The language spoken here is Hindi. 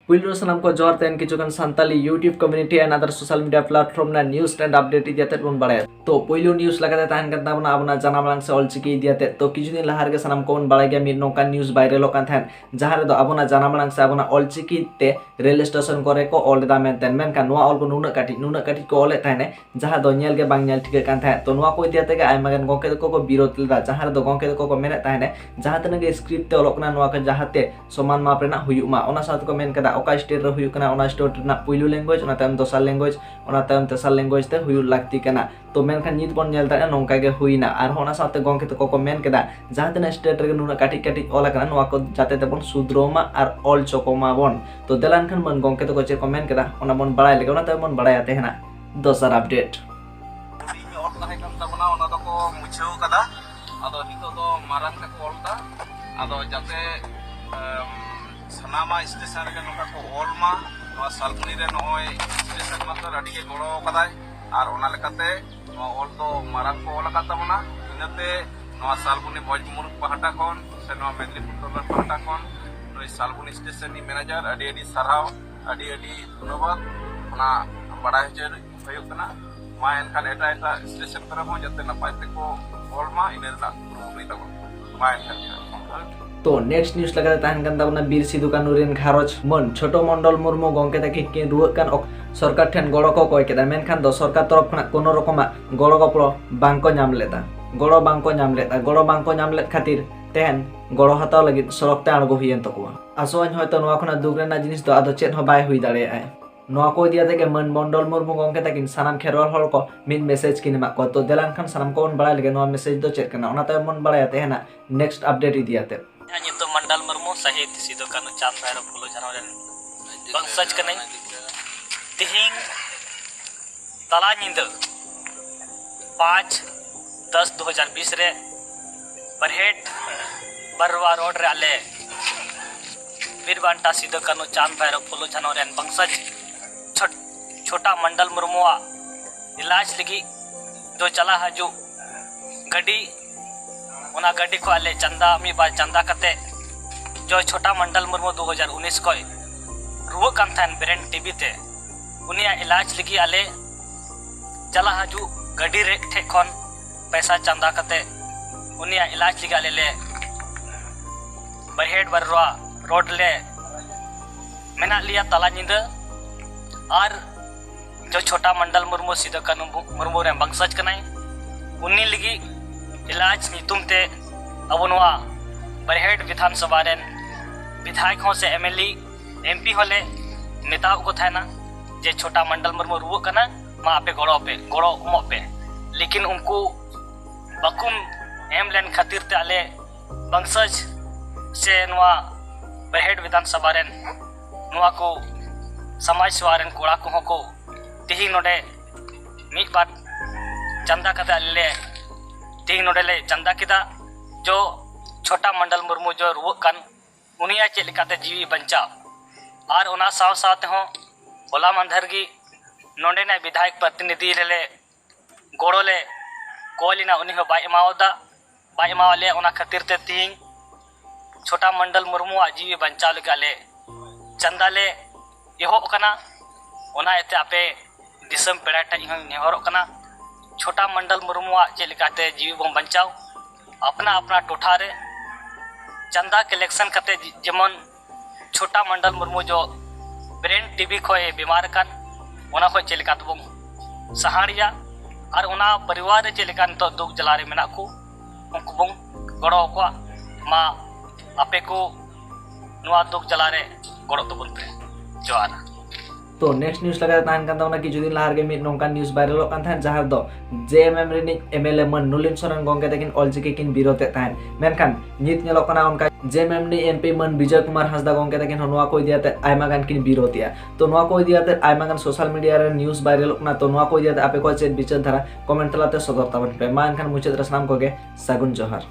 पुइलो सलाम को जोर तेन किचुगन Santali YouTube community and other social media platform ना न्यूज़ एंड अपडेट इदियाते बन बाड़ाय तो पुइलो न्यूज़ लगाते ताहन kan tabona abona janabalang se olchiki idiate to किछुदिन lahar ge sanam ko bon बाड़ाय गया मिर नोका न्यूज़ वायरल kan थान जहां रे दो abona janabalang se abona olchiki te rail station करे को ऑल दा मेनतेन मेनखान नोआ ऑल को नुना काटी को ऑले थाने जहां दो नेल के बांग नेल ठीक kan थान तो नोआ को इदियाते के आयमा गन गोके को विरोध लेदा जहां दो गोके को मेने ताहने जहां तने के स्क्रिप्ट ते ऑलकना नोआ के जहाते समान माप रेना हुयुमा ओना साथ को मेन कदा ओका स्टेट रे हुयु कना ओना स्टेट रेना पुइलु लैंग्वेज ओना ताम दोसर लैंग्वेज ओना ताम तेसर लैंग्वेज ते हुयु लागती कना तो मेनखान नित बन नेल ता नोंका के हुइना आर ओना साथे गोके को मेन कदा जहां तने स्टेट रे नुना काटी ऑला कना नोआ को जाते ते बन सुद्रोमा आर ऑल चोकोमा बन तो देलान खान मन गोके को चे कमेंट कदा ओना बन बड़ाय लेगे ओना ताम बन बड़ाय आते हेना दोसर अपडेट मुझेव कदा आदो हितो दो मारंग तक ओलदा आदो जाते सनामा स्टेशन रे नोका को ओलमा नोआ सालपुनी रे नोय स्टेशन मतलब अडी के गड़ो कदाय आर ओना लेकाते नोआ ओल दो मारंग को ओला काता मना इनते नोआ सालपुनी बजमुर पहाटा कोन से नोआ मेदनीपुर पहाटा कोन नोय सालपुनी स्टेशन नि मैनेजर अडी सरहाव अडी धन्यवाद ओना बड़ा हेजर होयो कना मा एनखान एटा स्टेशन पर हो जाते नपाय ते को ओलमा इनेला प्रूफ नहीं तब मा एनखान तो नेक्स्ट न्यूज़ लगाते ताहन kan tabona बीर सिधु कानु रेन घारज मन छोटो मंडल मुर्मू गोंके ताकि के रुआ कान सरकार ठेन गड़ो को कय केदा मेनखान दो सरकार तरफ खना कोनो रकमा गड़ो गपड़ो बांको नाम लेदा गड़ो बांको नाम लेद खातिर तेहन गड़ो हताव लगी सड़क ते आड़गो हुयेन तकुआ आसोन होयतो नोआ खना दुग रेना जिनिस दो आदो चेत हो बाय हुई दाड़ेया नोआ को दिया के मन मंडल मुर्मू गोंके ताकिन सानाम खेरवाल हर को मिन मैसेज किन मा को तो देलान खान सानाम को बन बड़ा लगे नोआ मैसेज दो चेक करना ओना ते मन बड़ा आते है ना नेक्स्ट अपडेट इदियाते तो मंडल मुर्मू सहित सिदो कानु चांद भैरव फुलो जनोरन बंसज कनै तिहिंग तला निंद 5/10/2020 रे बरहेट बरवा रोड रे आले बीरबांटा सिदो कानु चांद भैरव फुलो जनोरन बंसज छोटा मंडल मुर्मुआ इलाज लगी जो चला हजू गड्डी उना गड्डी को आले चंदा मी बार चंदा कते जो छोटा मंडल मुर्मू 2019 को रुआ कान थान ब्रेन टीबी ते उनिया इलाज लगी आले चला हजू गड्डी रे ठे खन पैसा चंदा कते उनिया इलाज लगी आले ले बरहेट बरवा रोड ले मेना लिया तला निंद और जो छोटा मंडल मुर्मू सिदो कानु मुर्मू रे बंसज कनाई उन्नी लगी इलाज नितुम ते अब नोआ बरहेट विधानसभा रेन विधायक हो से एमएलए एमपी होले नेता को था ना जे छोटा मंडल मुर्मू रुआ कना मा पे गड़ो उमो पे लेकिन उनको बकुम एम लेन खातिर ते आले बंसज से नोआ बरहेट विधानसभा रेन नोआ को समाज सेवा रेन कोड़ा को तिहिंग नोडे मिट बार चंदा कते आले तिहिंग नोडे ले चंदा किदा जो छोटा मंडल मुर्मू जो रुआ कान उनिया चेलिकाते जीवी बंचा और उना साव साथ हो होला मंधरगी नोडे ने विधायक प्रतिनिधि ले गोड़ो ले कोलिना उनी हो बाय एमावले उना खातिर ते तिहिंग छोटा मंडल मुर्मू जीवी बंचा लेका ले चंदा ले एहो कना उना एते आपे दिसम पेड़ा टा नेहरो कना छोटा मंडल मुर्मू चेलिकाते जीवी बम बंचाओ अपना टोठा रे चंदा कलेक्शन करते जेमन छोटा मंडल मुर्मू जो ब्रेन टीबी को बीमार कान ओना को चेलिका तबो सहारिया और ओना परिवार रे चेलिका तो दुख जलारे मेना को उनको बम गड़ो को मा आपे को नुआ दुख जलारे गड़ो तबन पे जोआर तो नेक्स्ट न्यूज़ लगा ताहन kan tabona किछु दिन लाहार गे मिट नोंका न्यूज़ वायरल kan थान जहार दो जेएमएम रेनि एमएलए मन नुलिन सोरेन गोंके तकिन ऑलचिकी किन विरोध ताहन मेनखान नित नेलो कना उनका जेएमएम नि एमपी मन विजय कुमार हांसदा गोंके तकिन नोआ को दियाते आयमा गान किन विरोधिया तो नोआ को दियाते आयमा गान सोशल मीडिया रे न्यूज़ वायरल ना तो नोआ को दियाते आपे को चेत विचार धारा कमेंट तलाते सदर ताबन पे मान खान मुचेत रसनाम कोगे सागुन जोहार।